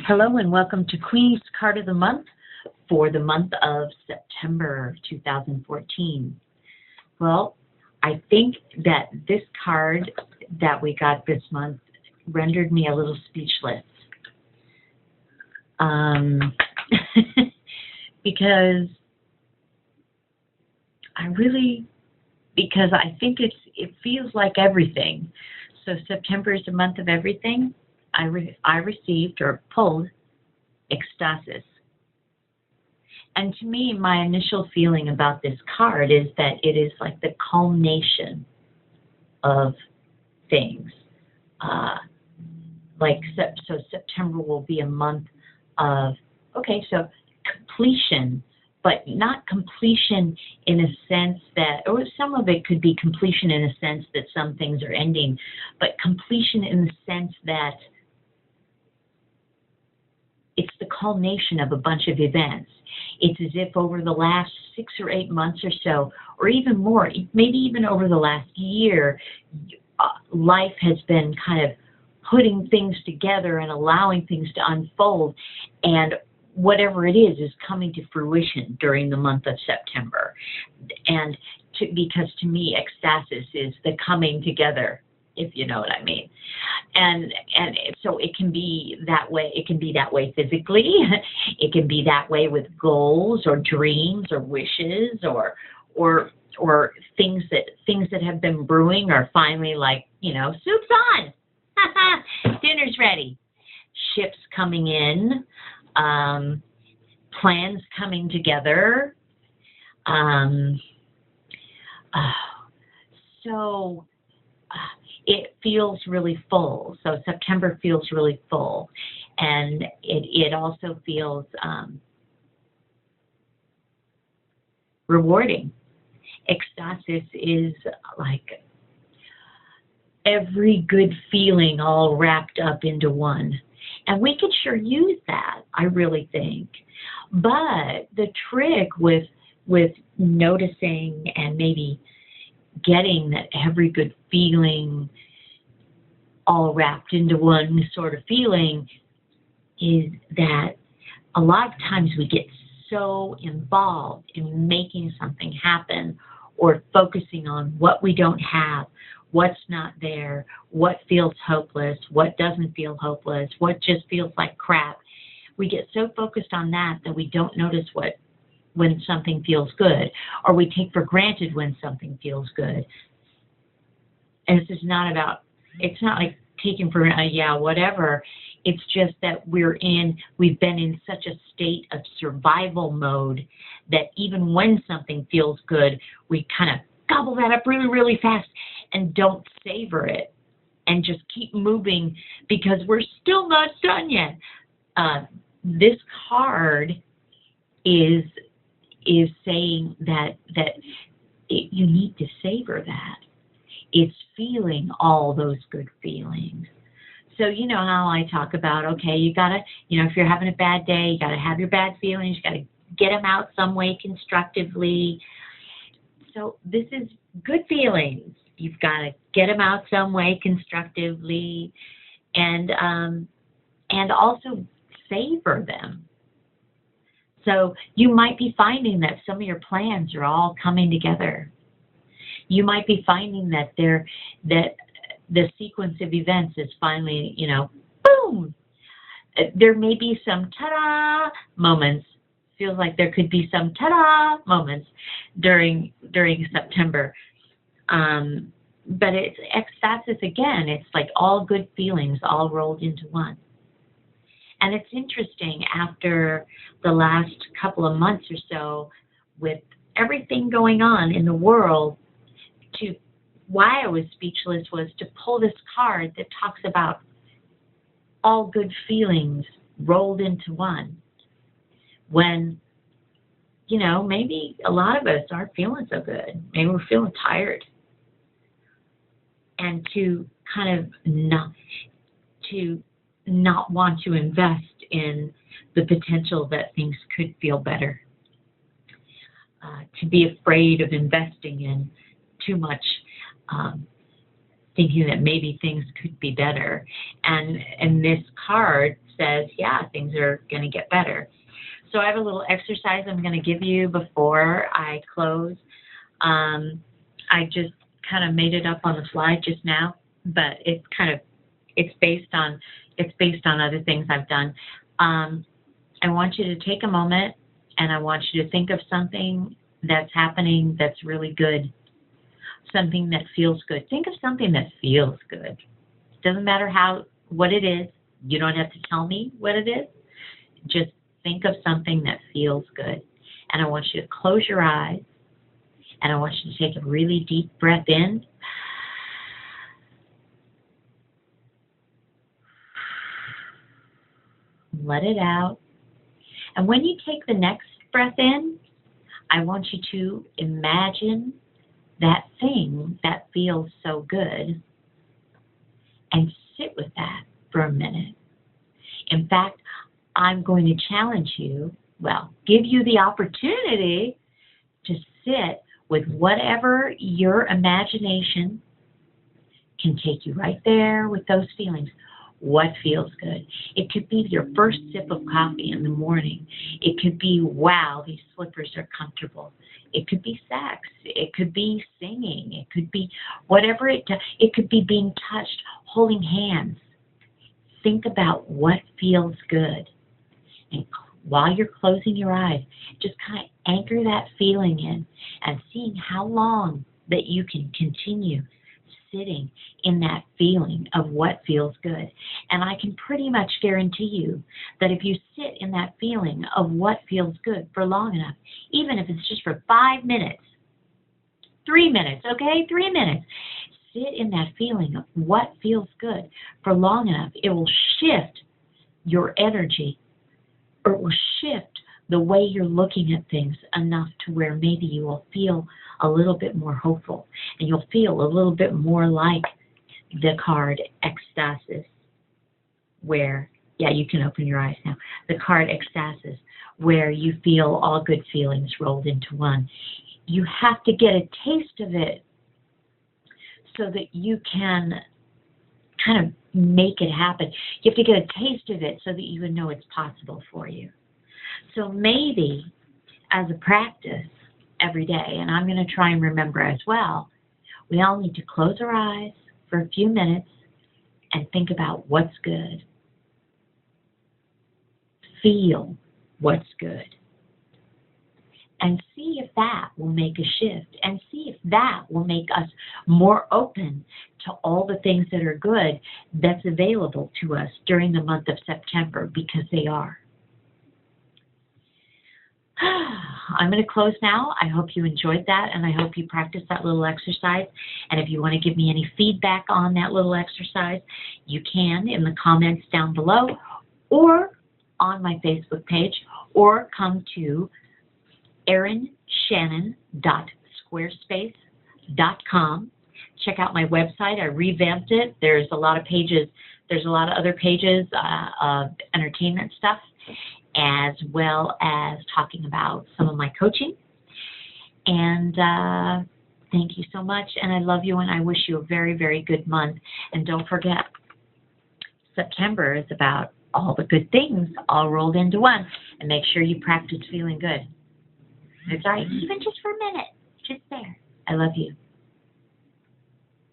Hello and welcome to Queenie's Card of the Month for the month of September 2014. Well, I think that this card that we got this month rendered me a little speechless. Because I think it feels like everything. So September is the month of everything. I received or pulled Ekstasis. And to me, my initial feeling about this card is that it is like the culmination of things. So September will be a month of, so completion, but not completion in a sense that, or some of it could be completion in a sense that some things are ending, but completion in the sense that it's the culmination of a bunch of events. It's as if over the last 6 or 8 months or so, or even more, maybe even over the last year, life has been kind of putting things together and allowing things to unfold, and whatever it is coming to fruition during the month of September. And because to me, Ekstasis is the coming together, if you know what I mean. And so it can be that way. It can be that way physically. It can be that way with goals or dreams or wishes or things that have been brewing are finally like, soup's on. Dinner's ready. Ships coming in, plans coming together. It feels really full. So September feels really full. And it also feels rewarding. Ekstasis is like every good feeling all wrapped up into one. And we could sure use that, I really think. But the trick with noticing and maybe getting that every good feeling all wrapped into one sort of feeling is that a lot of times we get so involved in making something happen or focusing on what we don't have, what's not there, what feels hopeless, what doesn't feel hopeless, what just feels like crap. We get so focused on that we don't notice when something feels good, or we take for granted when something feels good. And this is not about, it's not like taking for, whatever. It's just that we've been in such a state of survival mode that even when something feels good, we kind of gobble that up really, really fast and don't savor it and just keep moving because we're still not done yet. This card is saying that you need to savor that. It's feeling all those good feelings. So you know how I talk about, you gotta, if you're having a bad day, you gotta have your bad feelings, you gotta get them out some way constructively. So this is good feelings. You've got to get them out some way constructively, and also savor them. So you might be finding that some of your plans are all coming together. You might be finding that the sequence of events is finally, boom. There may be some ta-da moments. Feels like there could be some ta-da moments during September. But it's Ekstasis again. It's like all good feelings all rolled into one. And it's interesting, after the last couple of months or so, with everything going on in the world, why I was speechless was to pull this card that talks about all good feelings rolled into one. When, maybe a lot of us aren't feeling so good. Maybe we're feeling tired. And to kind of not want to invest in the potential that things could feel better. To be afraid of investing in too much, thinking that maybe things could be better. And this card says, yeah, things are going to get better. So I have a little exercise I'm going to give you before I close. I just kind of made it up on the fly just now, but it's based on other things I've done. I want you to take a moment, and I want you to think of something that's happening that's really good, something that feels good. Think of something that feels good. It doesn't matter what it is. You don't have to tell me what it is. Just think of something that feels good. And I want you to close your eyes, and I want you to take a really deep breath in. Let it out. And when you take the next breath in, I want you to imagine that thing that feels so good and sit with that for a minute. In fact, I'm going to challenge you, give you the opportunity to sit with whatever your imagination can take you right there with those feelings. What feels good? It could be your first sip of coffee in the morning. It could be, wow, these slippers are comfortable. It could be sex. It could be singing. It could be whatever it could be being touched, holding hands. Think about what feels good. And while you're closing your eyes, just kind of anchor that feeling in and seeing how long that you can continue sitting in that feeling of what feels good. And I can pretty much guarantee you that if you sit in that feeling of what feels good for long enough, even if it's just for 5 minutes, 3 minutes, okay, 3 minutes, sit in that feeling of what feels good for long enough, it will shift your energy, or it will shift the way you're looking at things enough to where maybe you will feel a little bit more hopeful, and you'll feel a little bit more like the card Ekstasis, where, you can open your eyes now, the card Ekstasis, where you feel all good feelings rolled into one. You have to get a taste of it so that you can kind of make it happen. You have to get a taste of it so that you would know it's possible for you. So maybe as a practice every day, and I'm going to try and remember as well, we all need to close our eyes for a few minutes and think about what's good. Feel what's good. And see if that will make a shift, and see if that will make us more open to all the things that are good that's available to us during the month of September, because they are. I'm going to close now. I hope you enjoyed that, and I hope you practiced that little exercise. And if you want to give me any feedback on that little exercise, you can in the comments down below, or on my Facebook page, or come to erinshannon.squarespace.com. Check out my website. I revamped it. There's a lot of pages. There's a lot of other pages of entertainment stuff, as well as talking about some of my coaching. And thank you so much, and I love you, and I wish you a very, very good month. And don't forget, September is about all the good things all rolled into one. And make sure you practice feeling good. That's right, even just for a minute, just there. I love you.